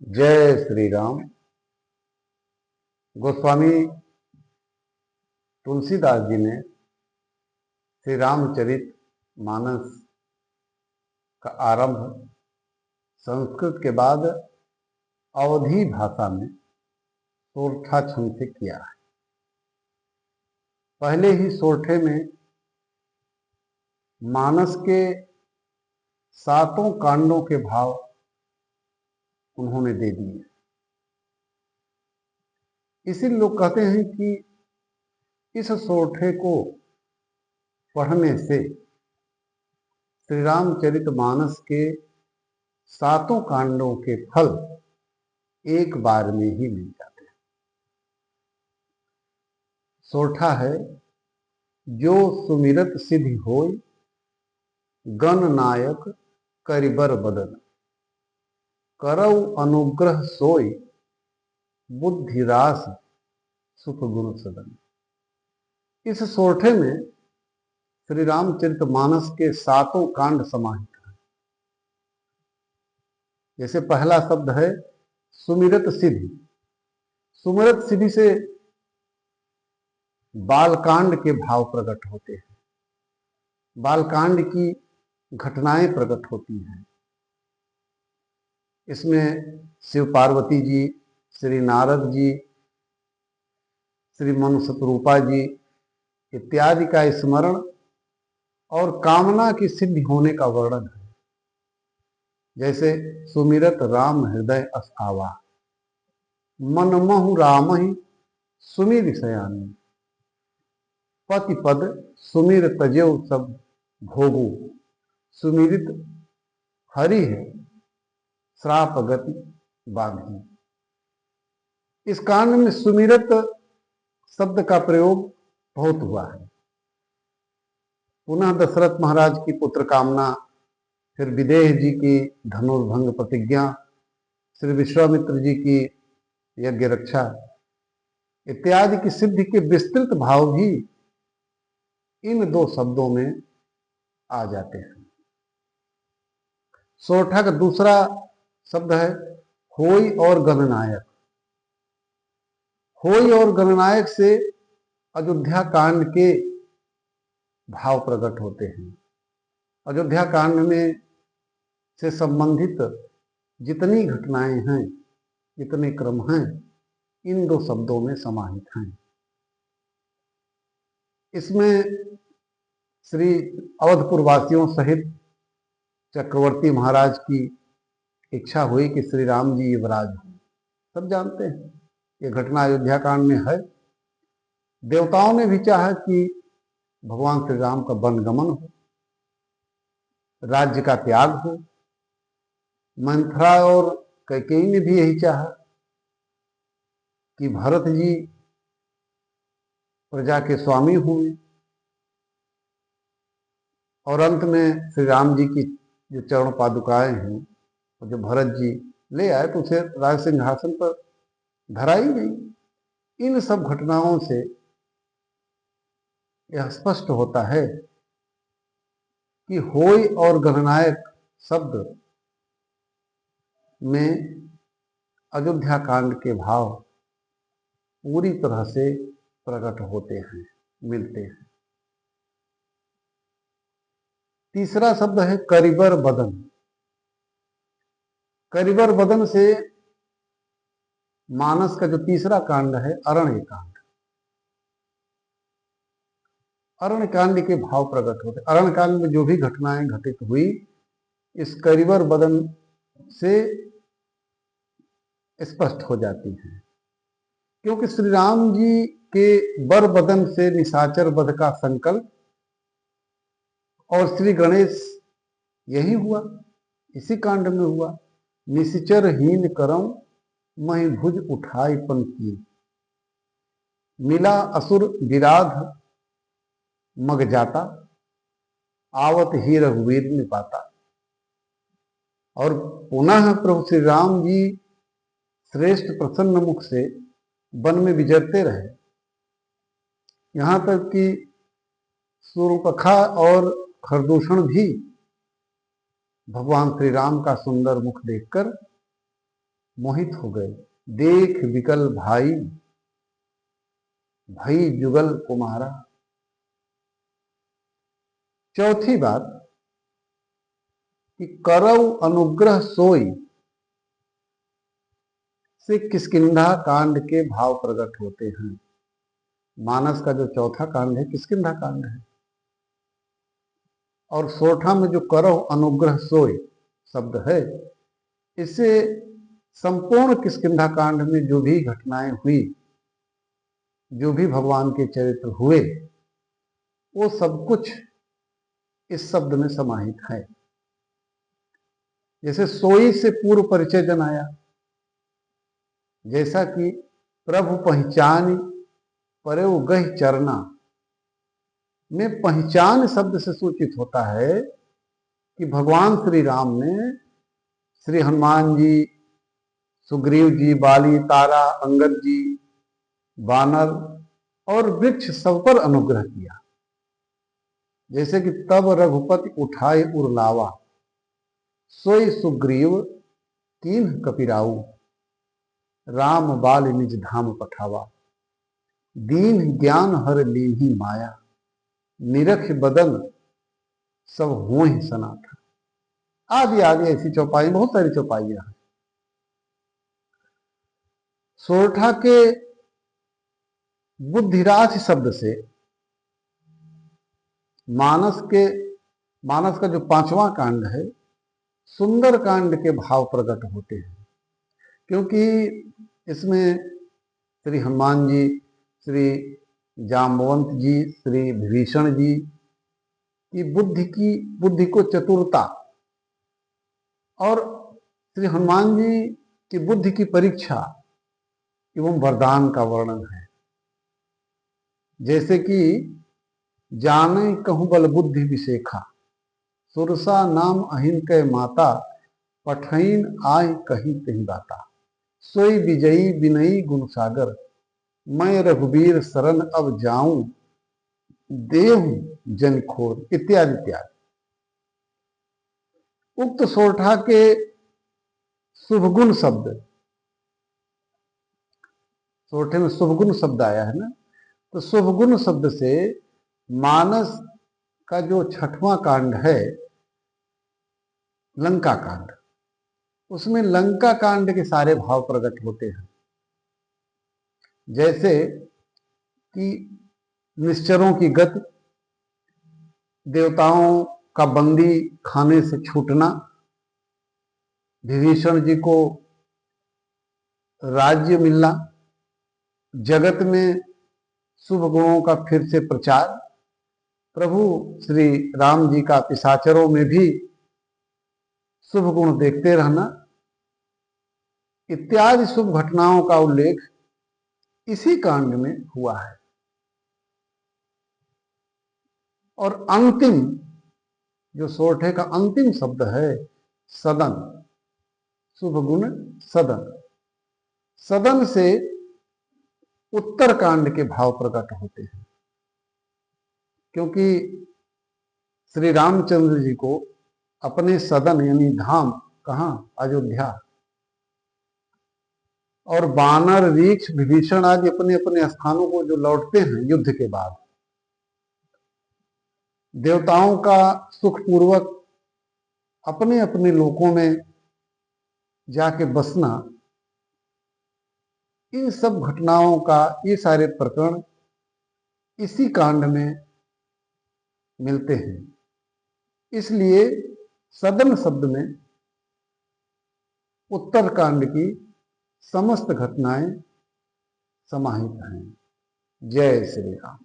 जय श्री राम। गोस्वामी तुलसीदास जी ने श्री रामचरित मानस का आरंभ संस्कृत के बाद अवधी भाषा में सोरठा छंद से किया है। पहले ही सोरठे में मानस के सातों कांडों के भाव उन्होंने दे दिए। इसीलिए लोग कहते हैं कि इस सोरठे को पढ़ने से श्री रामचरित मानस के सातों कांडों के फल एक बार में ही मिल जाते हैं। सोरठा है, जो सुमिरत सिद्धि होय गण नायक करिबर बदन, करौ अनुग्रह सोय बुद्धि रास सुख गुण सदन। इस सोरठे में श्री रामचरित मानस के सातों कांड समाहित हैं। जैसे पहला शब्द है सुमिरत सिद्धि। सुमिरत सिद्धि से बालकांड के भाव प्रकट होते हैं, बालकांड की घटनाएं प्रकट होती हैं। इसमें शिव पार्वती जी, श्री नारद जी, श्री मनु शतरूपा जी इत्यादि का स्मरण और कामना की सिद्धि होने का वर्णन है। जैसे सुमिरत राम हृदय अस आवा, मन महु राम ही सुमिर सयानी, पति पद सुमिर तजेव सब भोगु, सुमिरित हरि है श्राप गति बांधी। इस कांड में सुमिरत शब्द का प्रयोग बहुत हुआ है। पुनः दशरथ महाराज की पुत्र कामना, फिर विदेह जी की धनुर्भंग प्रतिज्ञा, श्री विश्वामित्र जी की यज्ञ रक्षा इत्यादि की सिद्धि के विस्तृत भाव भी इन दो शब्दों में आ जाते हैं। सोरठा का दूसरा शब्द है होय और गणनायक। होय और गणनायक से अयोध्या कांड के भाव प्रकट होते हैं। अयोध्या कांड में से संबंधित जितनी घटनाएं हैं, जितने क्रम हैं, इन दो शब्दों में समाहित हैं। इसमें श्री अवधपुर वासियों सहित चक्रवर्ती महाराज की इच्छा हुई कि श्री राम जी युवराज हों। सब जानते हैं ये घटना अयोध्या कांड में है। देवताओं ने भी चाहा कि भगवान श्री राम का वनगमन हो, राज्य का त्याग हो। मंथरा और कैकेयी ने भी यही चाहा कि भरत जी प्रजा के स्वामी हुए, और अंत में श्री राम जी की जो चरण पादुकाएं हैं और जो भरत जी ले आए तो उसे राज सिंहासन पर धराई गई। इन सब घटनाओं से यह स्पष्ट होता है कि होय और गणनायक शब्द में अयोध्या कांड के भाव पूरी तरह से प्रकट होते हैं, मिलते हैं। तीसरा शब्द है करिबर बदन। करिबर बदन से मानस का जो तीसरा कांड है अरण्य कांड, अरण्य कांड के भाव प्रकट होते। अरण्य कांड में जो भी घटनाएं घटित हुई इस करिबर बदन से स्पष्ट हो जाती हैं, क्योंकि श्री राम जी के बर बदन से निशाचर वध का संकल्प और श्री गणेश यही हुआ, इसी कांड में हुआ। निश्चर हीन करम मही भुज उठाई पंक्ति, मिला असुर विराध मग जाता, आवत ही रघुवीर ने पाता। और पुनः प्रभु श्री राम जी श्रेष्ठ प्रसन्न मुख से वन में विचरते रहे, यहां तक कि सूर्पखा और खरदूषण भी भगवान श्री राम का सुंदर मुख देखकर मोहित हो गए। देख विकल भाई, भई जुगल कुमारा। चौथी बात कि करौ अनुग्रह सोई से किष्किंधा कांड के भाव प्रकट होते हैं। मानस का जो चौथा कांड है किष्किंधा कांड है, और सोठा में जो करौ अनुग्रह सोई शब्द है, इससे संपूर्ण किष्किंधा कांड में जो भी घटनाएं हुई, जो भी भगवान के चरित्र हुए, वो सब कुछ इस शब्द में समाहित है। जैसे सोई से पूर्व परिचय जन आया, जैसा कि प्रभु पहचान परे गह चरना में पहचान शब्द से सूचित होता है कि भगवान श्री राम ने श्री हनुमान जी, सुग्रीव जी, बाली, तारा, अंगद जी, बानर और वृक्ष सब पर अनुग्रह किया। जैसे कि तब रघुपति उठाए उरलावा, सोई सुग्रीव कीन्ह कपिराऊ, राम बाल निज धाम पठावा, दीन ज्ञान हर लीन्ही माया, निरख बदन सब होहि सनाथा। आदि आदि ऐसी चौपाई, बहुत सारी चौपाइयां हैं। सोरठा के बुद्धिराज शब्द से मानस का जो पांचवा कांड है सुंदर कांड के भाव प्रकट होते हैं, क्योंकि इसमें श्री हनुमान जी, श्री जाम्बवंत जी, श्री विभीषण जी की बुद्धि को चतुरता, और श्री हनुमान जी की बुद्धि की परीक्षा एवं वरदान का वर्णन है। जैसे कि जाने कहूँ बल बुद्धि विशेखा, सुरसा नाम अहिन के माता, पठैन आय कहीं कहीं बाता, सोई विजयी विनयी गुण सागर, मैं रघुबीर शरण अब जाऊं, देहु जन खोर, इत्यादि इत्यादि। उक्त सोरठा के शुभगुण शब्द, सोरठे में शुभगुण शब्द आया है ना, तो शुभगुण शब्द से मानस का जो छठवां कांड है लंका कांड, उसमें लंका कांड के सारे भाव प्रकट होते हैं। जैसे कि निश्चरों की गति, देवताओं का बंदी खाने से छूटना, विभीषण जी को राज्य मिलना, जगत में शुभ गुणों का फिर से प्रचार, प्रभु श्री राम जी का पिशाचरों में भी शुभ गुण देखते रहना, इत्यादि शुभ घटनाओं का उल्लेख इसी कांड में हुआ है। और अंतिम जो सोरठे का अंतिम शब्द है सदन, शुभ गुण सदन, सदन से उत्तर कांड के भाव प्रकट होते हैं, क्योंकि श्री रामचंद्र जी को अपने सदन यानी धाम कहाँ, अयोध्या, और बानर, रीछ, विभीषण आदि अपने अपने स्थानों को जो लौटते हैं युद्ध के बाद, देवताओं का सुखपूर्वक अपने अपने लोकों में जाके बसना, इन सब घटनाओं का ये सारे प्रकरण इसी कांड में मिलते हैं। इसलिए सदन शब्द में उत्तर कांड की समस्त घटनाएं समाहित हैं। जय श्री राम।